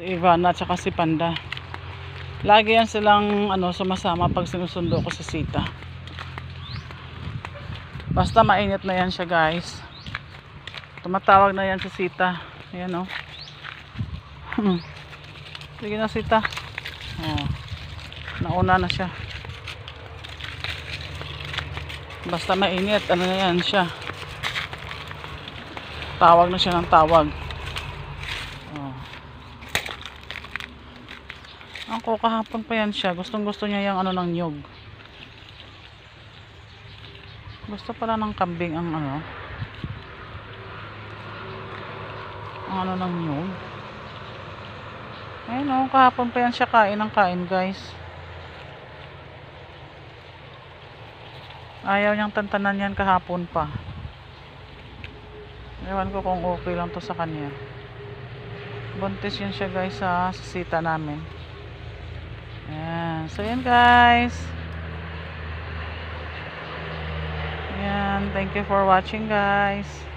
Si Ivana at saka si Panda. Lagi yan silang sumasama pag sinusundo ko si Sita. Basta mainit na yan siya, guys. Tumatawag na yan si Sita. Ayan, oh. Sige na, Sita. Oh. Nauna na siya. Basta mainit, ano na yan siya. Tawag na siya ng tawag. Oh. Ako kahapon pa yan siya. Gustong gusto niya yung ng nyug. Gusto pala ng kambing ang ng nyug. Ayun, oh, kahapon pa yan siya kain ng kain, guys. Ayaw niyang tantanan yan kahapon pa. Ewan ko kung okay lang to sa kanya. Buntis yan siya, guys, sa Sita namin. Ayan. So yan, guys. Ayan. Thank you for watching, guys.